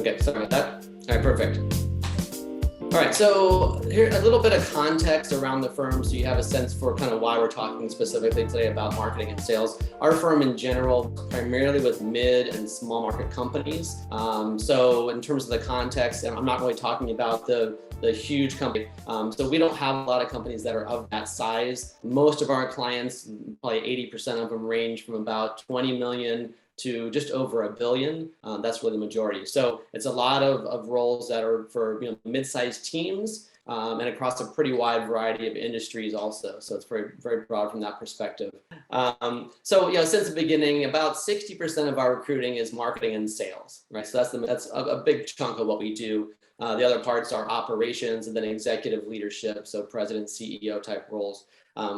Okay, sorry about that. All right, perfect. All right, so here a little bit of context around the firm so you have a sense for kind of why we're talking specifically today about marketing and sales. Our firm in general, primarily with mid and small market companies. So in terms of the context, and I'm not really talking about the huge company. So we don't have a lot of companies that are of that size. Most of our clients, probably 80% of them, range from about 20 million to just over $1 billion. That's really the majority. So it's a lot of roles that are for mid-sized teams and across a pretty wide variety of industries also. So it's very, very broad from that perspective. So since the beginning, about 60% of our recruiting is marketing and sales, right? So that's a big chunk of what we do. The other parts are operations and then executive leadership, so president, CEO type roles.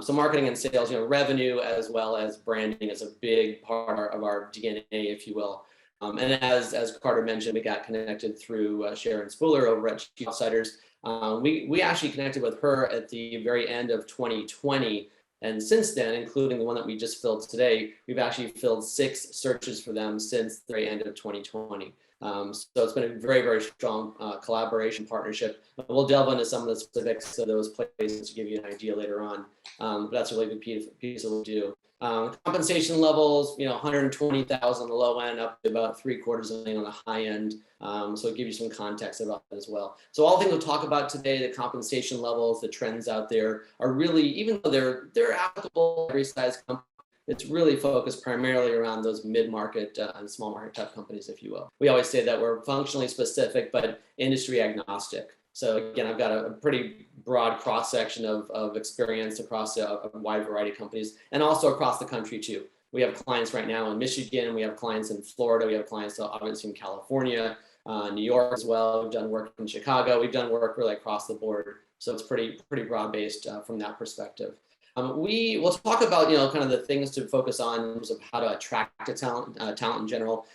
So marketing and sales, revenue as well as branding is a big part of our DNA, if you will. And as Carter mentioned, we got connected through Sharon Spooler over at Chief Outsiders. We actually connected with her at the very end of 2020. And since then, including the one that we just filled today, we've actually filled 6 searches for them since the very end of 2020. So it's been a very, very strong collaboration partnership. We'll delve into some of the specifics of those places to give you an idea later on. But that's a really good piece of what we do. Compensation levels, 120,000 on the low end, up to about $750,000 on the high end. So it'll give you some context about that as well. So all the things we'll talk about today, the compensation levels, the trends out there are really, even though they're applicable to every size company, it's really focused primarily around those mid-market and small market type companies, if you will. We always say that we're functionally specific, but industry agnostic. So again, I've got a pretty broad cross-section of experience across a wide variety of companies and also across the country too. We have clients right now in Michigan, we have clients in Florida, we have clients obviously in California, New York as well. We've done work in Chicago, we've done work really across the board. So it's pretty broad-based from that perspective. We'll talk about kind of the things to focus on in terms of how to attract talent in general.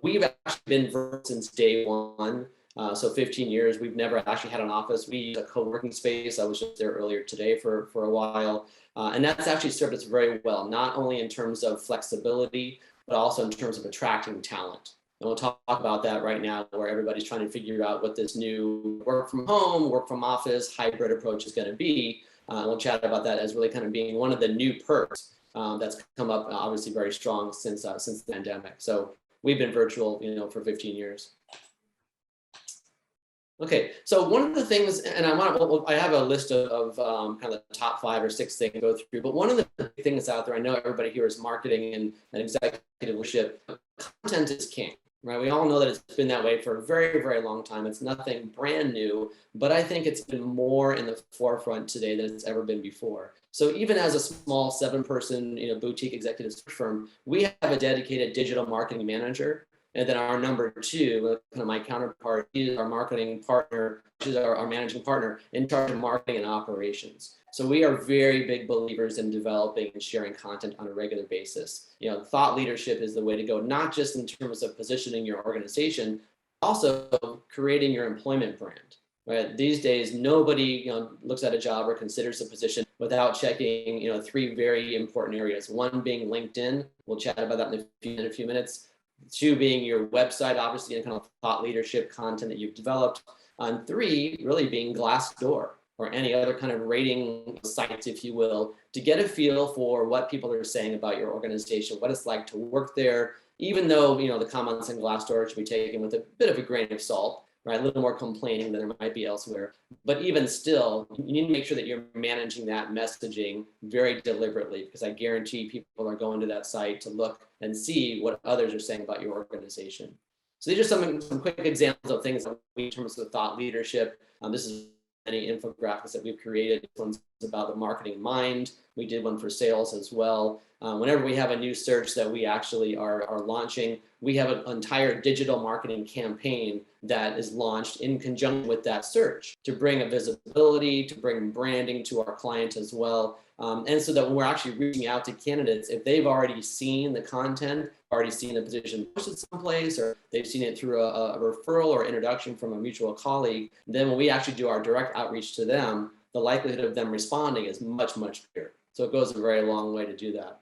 We've actually been virtual since day one. So 15 years, we've never actually had an office. We use a co-working space. I was just there earlier today for a while. And that's actually served us very well, not only in terms of flexibility, but also in terms of attracting talent. And we'll talk about that right now, where everybody's trying to figure out what this new work from home, work from office, hybrid approach is going to be. We'll chat about that as really kind of being one of the new perks that's come up obviously very strong since the pandemic. So we've been virtual, for 15 years. Okay, so one of the things, and I have a list of kind of the top 5 or 6 things to go through, but one of the things out there, I know everybody here is marketing and executive leadership, content is king. Right, we all know that it's been that way for a very, very long time. It's nothing brand new, but I think it's been more in the forefront today than it's ever been before. So even as a small 7-person, boutique executive search firm, we have a dedicated digital marketing manager. And then our number 2, kind of my counterpart, is our marketing partner, which is our managing partner in charge of marketing and operations. So we are very big believers in developing and sharing content on a regular basis. Thought leadership is the way to go, not just in terms of positioning your organization, also creating your employment brand. Right? These days, nobody looks at a job or considers a position without checking 3 very important areas. 1 being LinkedIn. We'll chat about that in a few minutes. 2 being your website, obviously, and kind of thought leadership content that you've developed. And 3 really being Glassdoor, or any other kind of rating sites, if you will, to get a feel for what people are saying about your organization, what it's like to work there, even though, the comments in Glassdoor should be taken with a bit of a grain of salt, right? A little more complaining than there might be elsewhere. But even still, you need to make sure that you're managing that messaging very deliberately, because I guarantee people are going to that site to look and see what others are saying about your organization. So these are some quick examples of things that we, in terms of thought leadership. This is many infographics that we've created. This one's about the marketing mind. We did one for sales as well. Whenever we have a new search that we actually are launching, we have an entire digital marketing campaign that is launched in conjunction with that search to bring a visibility, to bring branding to our client as well. And so that when we're actually reaching out to candidates, if they've already seen the content, already seen the position posted someplace, or they've seen it through a referral or introduction from a mutual colleague, then when we actually do our direct outreach to them, the likelihood of them responding is much, much greater. So it goes a very long way to do that.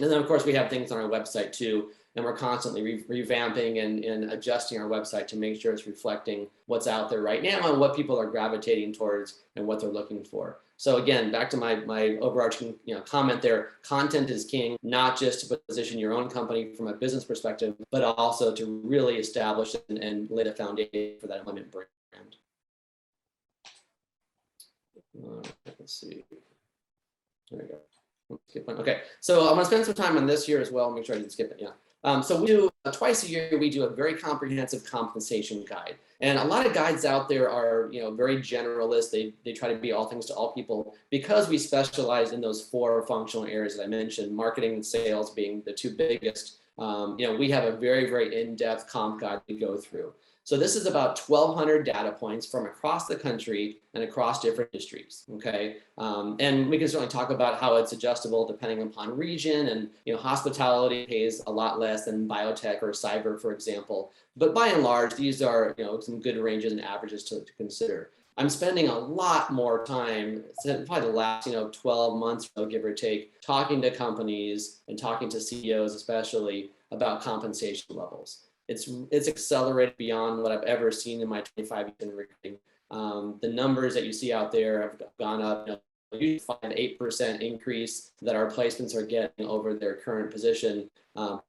And then of course we have things on our website too, and we're constantly revamping and adjusting our website to make sure it's reflecting what's out there right now and what people are gravitating towards and what they're looking for. So again, back to my overarching comment there, content is king, not just to position your own company from a business perspective, but also to really establish and lay the foundation for that employment brand. Let's see. There we go. Skip one. Okay, so I'm going to spend some time on this here as well. Make sure I didn't skip it. Yeah. So we do twice a year. We do a very comprehensive compensation guide, and a lot of guides out there are very generalist. They try to be all things to all people because we specialize in those 4 functional areas that I mentioned, marketing and sales being the 2 biggest. We have a very in-depth comp guide to go through. So this is about 1,200 data points from across the country and across different industries, okay? And we can certainly talk about how it's adjustable depending upon region, and hospitality pays a lot less than biotech or cyber, for example. But by and large, these are some good ranges and averages to consider. I'm spending a lot more time, probably the last 12 months, give or take, talking to companies and talking to CEOs especially about compensation levels. It's accelerated beyond what I've ever seen in my 25 years in recruiting. The numbers that you see out there have gone up, usually 5-8% increase that our placements are getting over their current position.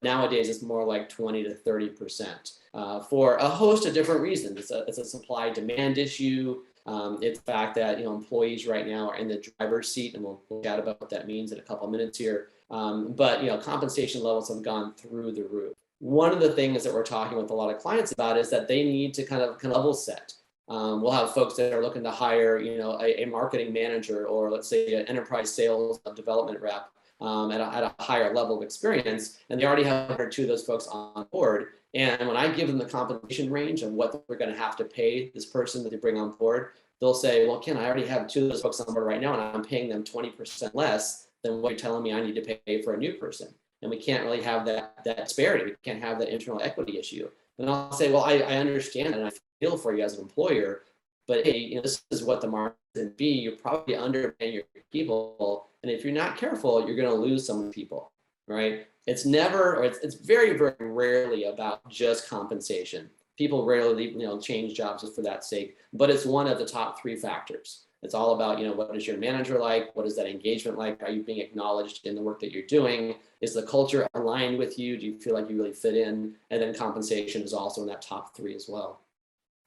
Nowadays, it's more like 20 to 30% for a host of different reasons. It's a supply-demand issue. It's the fact that employees right now are in the driver's seat, and we'll chat about what that means in a couple of minutes here. But compensation levels have gone through the roof. One of the things that we're talking with a lot of clients about is that they need to kind of level set. We'll have folks that are looking to hire, a marketing manager, or let's say an enterprise sales development rep at a higher level of experience, and they already have 1 or 2 of those folks on board. And when I give them the compensation range of what they're going to have to pay this person that they bring on board, they'll say, well, Ken, I already have 2 of those folks on board right now, and I'm paying them 20% less than what you're telling me I need to pay for a new person. And we can't really have that disparity. We can't have that internal equity issue. And I'll say, well, I understand and I feel for you as an employer, but hey, this is what the market is. And B, you're probably underpaying your people. And if you're not careful, you're going to lose some people, right? It's never, or it's very rarely about just compensation. People rarely, change jobs just for that sake, but it's one of the top 3 factors. It's all about, what is your manager like? What is that engagement like? Are you being acknowledged in the work that you're doing? Is the culture aligned with you? Do you feel like you really fit in? And then compensation is also in that top 3 as well.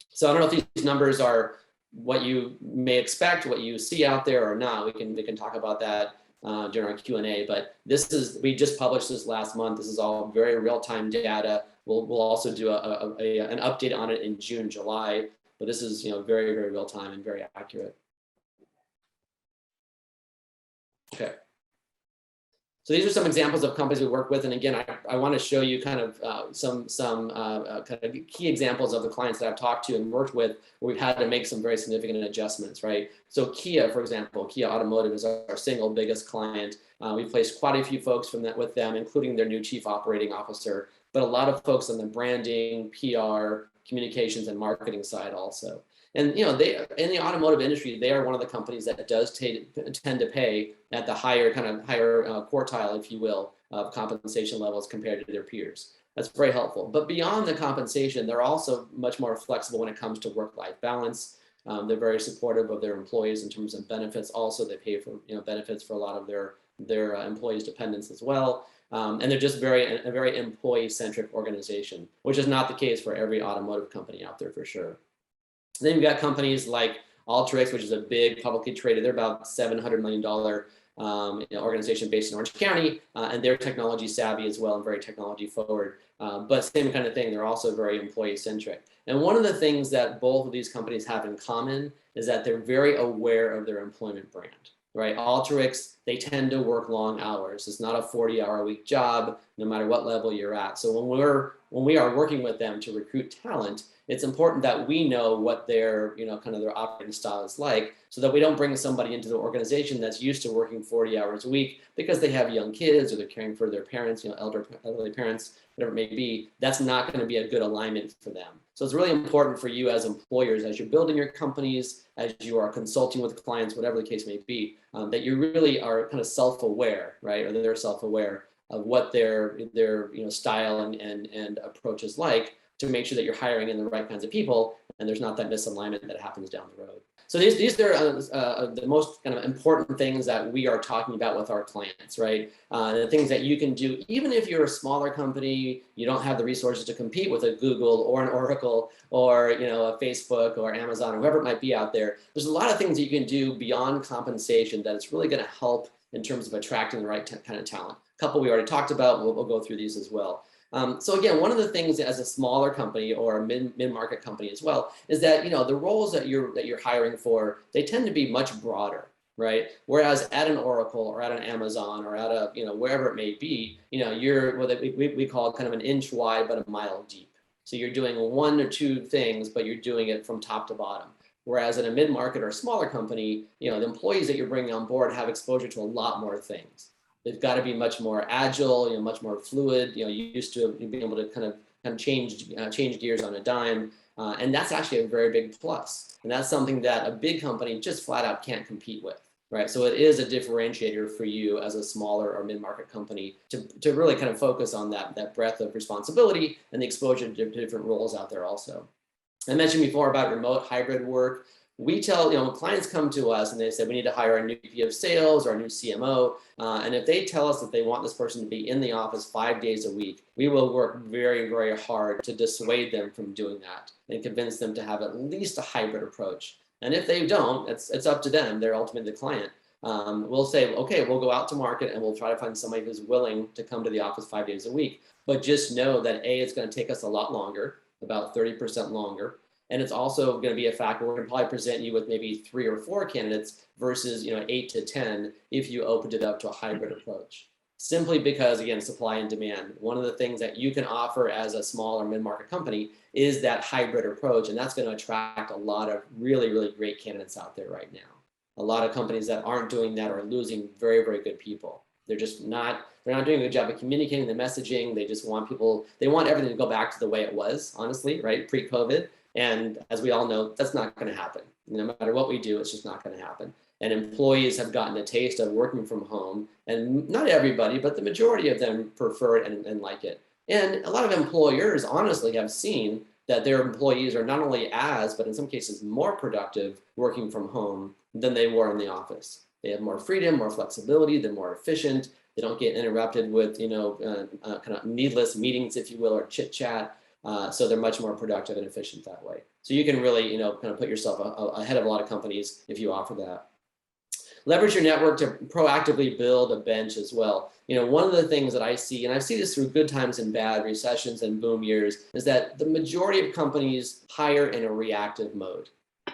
So I don't know if these numbers are what you may expect, what you see out there or not. We can talk about that during our Q&A, but we just published this last month. This is all very real-time data. We'll also do an update on it in June, July, but this is very real-time and very accurate. Okay. So these are some examples of companies we work with, and again, I want to show you kind of some kind of key examples of the clients that I've talked to and worked with where we've had to make some very significant adjustments, right? So Kia, for example, Kia Automotive is our single biggest client. We've placed quite a few folks with them, including their new chief operating officer, but a lot of folks on the branding, PR, communications, and marketing side also. And they in the automotive industry, they are one of the companies that does tend to pay at the higher quartile, if you will, of compensation levels compared to their peers. That's very helpful. But beyond the compensation, they're also much more flexible when it comes to work-life balance. They're very supportive of their employees in terms of benefits. Also, they pay for benefits for a lot of their employees' dependents as well. And they're just a very employee-centric organization, which is not the case for every automotive company out there for sure. Then you've got companies like Alteryx, which is a big publicly traded, they're about $700 million organization based in Orange County, and they're technology savvy as well and very technology forward. But same kind of thing, they're also very employee centric. And one of the things that both of these companies have in common is that they're very aware of their employment brand, right? Alteryx, they tend to work long hours. It's not a 40-hour-a-week job, no matter what level you're at. So when we are working with them to recruit talent, it's important that we know what their, kind of their operating style is like, so that we don't bring somebody into the organization that's used to working 40 hours a week because they have young kids or they're caring for their parents, elderly parents, whatever it may be. That's not going to be a good alignment for them. So it's really important for you as employers, as you're building your companies, as you are consulting with clients, whatever the case may be, that you really are kind of self-aware, right? Or they're self-aware what their style and approach is like, to make sure that you're hiring in the right kinds of people and there's not that misalignment that happens down the road. So these are the most kind of important things that we are talking about with our clients, right? The things that you can do, even if you're a smaller company, you don't have the resources to compete with a Google or an Oracle or a Facebook or Amazon or whoever it might be out there. There's a lot of things that you can do beyond compensation that it's really going to help in terms of attracting the right kind of talent. A couple we already talked about, we'll go through these as well. So again, one of the things as a smaller company or a mid-market company as well is that the roles that you're hiring for, they tend to be much broader, right? Whereas at an Oracle or at an Amazon or at a wherever it may be, you're what we call kind of an inch wide but a mile deep. So you're doing one or two things, but you're doing it from top to bottom. Whereas in a mid-market or smaller company, the employees that you're bringing on board have exposure to a lot more things. They've got to be much more agile, much more fluid, used to being able to kind of change gears on a dime. And that's actually a very big plus. And that's something that a big company just flat out can't compete with, right? So it is a differentiator for you as a smaller or mid-market company to really kind of focus on that breadth of responsibility and the exposure to different roles out there also. I mentioned before about remote hybrid work. We tell, when clients come to us and they say, we need to hire a new VP of sales or a new CMO. And if they tell us that they want this person to be in the office 5 days a week, we will work very, very hard to dissuade them from doing that and convince them to have at least a hybrid approach. And if they don't, it's up to them. They're ultimately the client. We'll say, okay, we'll go out to market and we'll try to find somebody who's willing to come to the office 5 days a week. But just know that it's going to take us a lot longer, about 30% longer. And it's also going to be a factor. We're going to probably present you with maybe 3 or 4 candidates versus 8 to 10 if you opened it up to a hybrid approach. Simply because, again, supply and demand. One of the things that you can offer as a small or mid-market company is that hybrid approach, and that's going to attract a lot of really, really great candidates out there right now. A lot of companies that aren't doing that are losing very, very good people. They're not doing a good job of communicating the messaging. They just want they want everything to go back to the way it was, honestly, right, pre-COVID. And as we all know, that's not going to happen. No matter what we do, it's just not going to happen. And employees have gotten a taste of working from home, and not everybody, but the majority of them prefer it and like it. And a lot of employers honestly have seen that their employees are not only but in some cases more productive working from home than they were in the office. They have more freedom, more flexibility, they're more efficient. They don't get interrupted with, kind of needless meetings, if you will, or chit chat. So they're much more productive and efficient that way. So you can really, kind of put yourself ahead of a lot of companies if you offer that. Leverage your network to proactively build a bench as well. One of the things that I see, and I see this through good times and bad, recessions and boom years, is that the majority of companies hire in a reactive mode.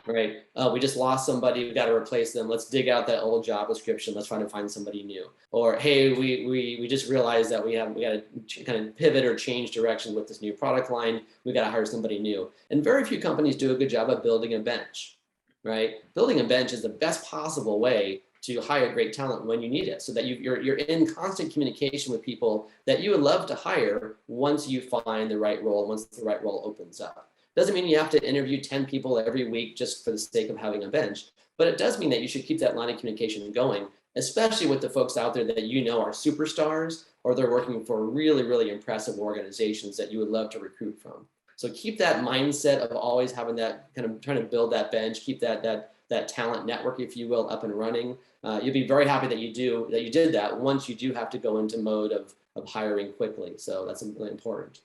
Right? We just lost somebody, we got to replace them. Let's dig out that old job description. Let's try to find somebody new. Or, hey, we just realized that we got to kind of pivot or change direction with this new product line. We got to hire somebody new. And very few companies do a good job of building a bench, right? Building a bench is the best possible way to hire great talent when you need it, so that you're in constant communication with people that you would love to hire once you find the right role, once the right role opens up. Doesn't mean you have to interview 10 people every week just for the sake of having a bench, but it does mean that you should keep that line of communication going, especially with the folks out there that are superstars, or they're working for really, really impressive organizations that you would love to recruit from. So keep that mindset of always having that kind of trying to build that bench, keep that talent network, if you will, up and running. You'll be very happy that you did that once you do have to go into mode of hiring quickly. So that's really important.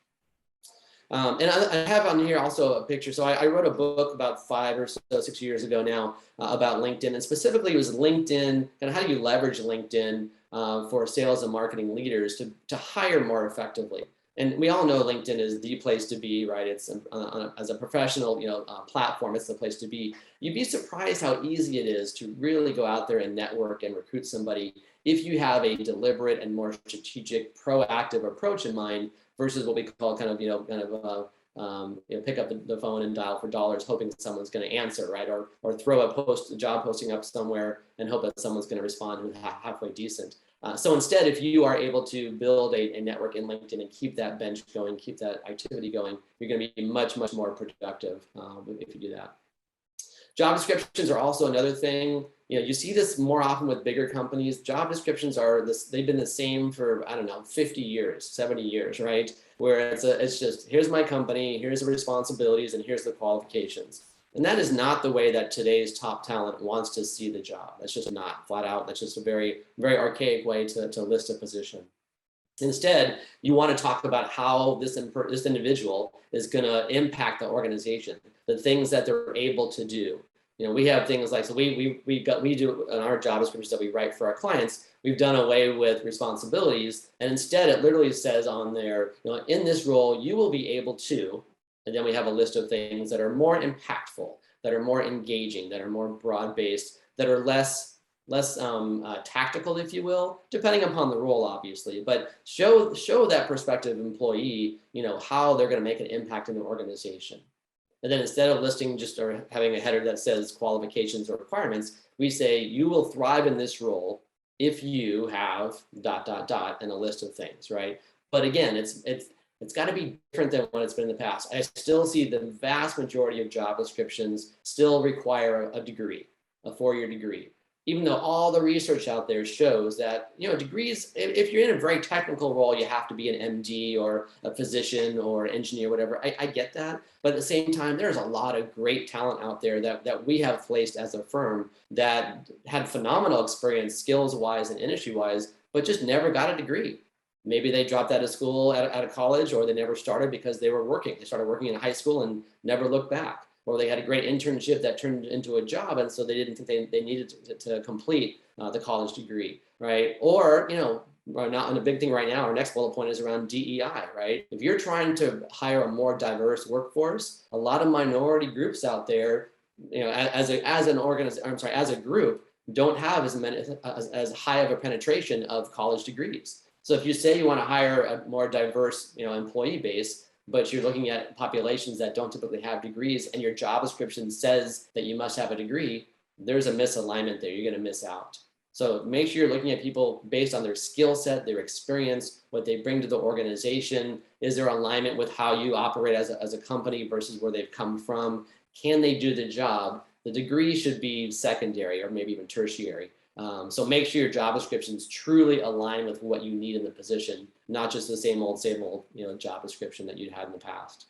And I have on here also a picture. So I wrote a book about 5 or so, 6 years ago now about LinkedIn, and specifically it was LinkedIn, kind of how do you leverage LinkedIn for sales and marketing leaders to hire more effectively. And we all know LinkedIn is the place to be, right? It's as a professional, platform, it's the place to be. You'd be surprised how easy it is to really go out there and network and recruit somebody if you have a deliberate and more strategic, proactive approach in mind versus what we call kind of pick up the phone and dial for dollars, hoping someone's going to answer, right? Or throw a job posting up somewhere and hope that someone's going to respond who's halfway decent. So instead, if you are able to build a network in LinkedIn and keep that bench going, keep that activity going, you're going to be much, much more productive if you do that. Job descriptions are also another thing. You see this more often with bigger companies. Job descriptions are they've been the same for, I don't know, 50 years, 70 years, right? Where it's just, here's my company, here's the responsibilities, and here's the qualifications. And that is not the way that today's top talent wants to see the job. That's just not flat out. That's just a very, very archaic way to list a position. Instead, you want to talk about how this individual is going to impact the organization, the things that they're able to do. We have things like, so we do in our job descriptions that we write for our clients, we've done away with responsibilities, and instead it literally says on there, in this role, you will be able to, and then we have a list of things that are more impactful, that are more engaging, that are more broad-based, that are less tactical, if you will, depending upon the role, obviously, but show that prospective employee, how they're going to make an impact in the organization. And then instead of listing just or having a header that says qualifications or requirements, we say you will thrive in this role if you have ... and a list of things, right? But again, it's got to be different than what it's been in the past. I still see the vast majority of job descriptions still require a degree, a 4-year degree. Even though all the research out there shows that, degrees, if you're in a very technical role, you have to be an MD or a physician or engineer, whatever. I get that. But at the same time, there's a lot of great talent out there that we have placed as a firm that had phenomenal experience skills-wise and industry-wise, but just never got a degree. Maybe they dropped out of school out of college, or they never started because they were working. They started working in high school and never looked back. Or they had a great internship that turned into a job, and so they didn't think they needed to complete the college degree, right? Or, not on a big thing right now, our next bullet point is around DEI, right? If you're trying to hire a more diverse workforce, a lot of minority groups out there, as a group, don't have as high of a penetration of college degrees. So if you say you want to hire a more diverse, employee base, but you're looking at populations that don't typically have degrees, and your job description says that you must have a degree, there's a misalignment there. You're going to miss out. So make sure you're looking at people based on their skill set, their experience, what they bring to the organization. Is there alignment with how you operate as a company versus where they've come from? Can they do the job? The degree should be secondary or maybe even tertiary. So make sure your job descriptions truly align with what you need in the position, not just the same old, job description that you'd had in the past.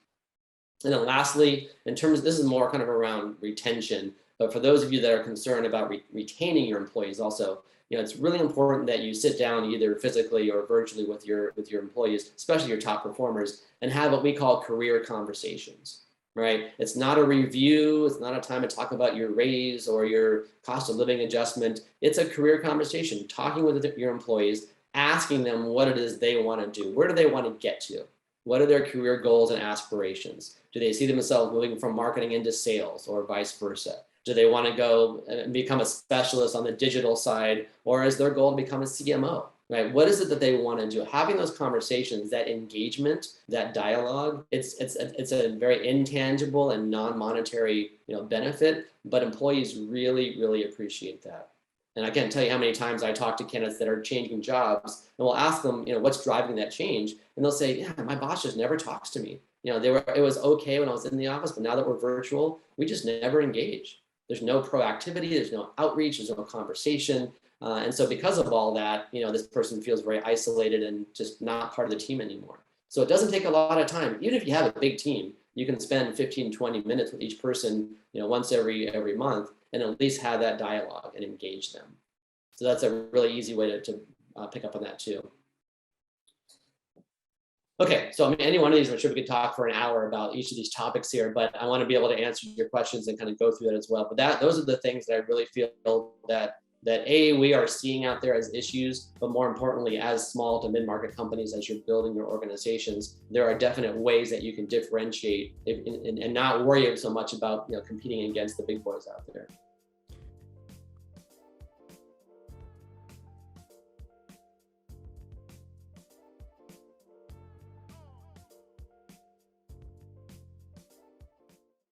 And then lastly, this is more kind of around retention, but for those of you that are concerned about retaining your employees also, it's really important that you sit down either physically or virtually with your employees, especially your top performers, and have what we call career conversations. Right? It's not a review. It's not a time to talk about your raise or your cost of living adjustment. It's a career conversation, talking with your employees, asking them what it is they want to do. Where do they want to get to? What are their career goals and aspirations? Do they see themselves moving from marketing into sales or vice versa? Do they want to go and become a specialist on the digital side, or is their goal to become a CMO? Right? What is it that they want to do? Having those conversations, that engagement, that dialogue, it's a very intangible and non-monetary benefit, but employees really, really appreciate that. And I can't tell you how many times I talk to candidates that are changing jobs, and we'll ask them, what's driving that change? And they'll say, yeah, my boss just never talks to me. It was okay when I was in the office, but now that we're virtual, we just never engage. There's no proactivity, there's no outreach, there's no conversation. And so because of all that, this person feels very isolated and just not part of the team anymore. So it doesn't take a lot of time. Even if you have a big team, you can spend 15, 20 minutes with each person, once every month, and at least have that dialogue and engage them. So that's a really easy way to pick up on that too. Okay, so any one of these, I'm sure we could talk for an hour about each of these topics here, but I want to be able to answer your questions and kind of go through that as well. But those are the things that I really feel that we are seeing out there as issues, but more importantly, as small to mid-market companies, as you're building your organizations, there are definite ways that you can differentiate and not worry so much about competing against the big boys out there.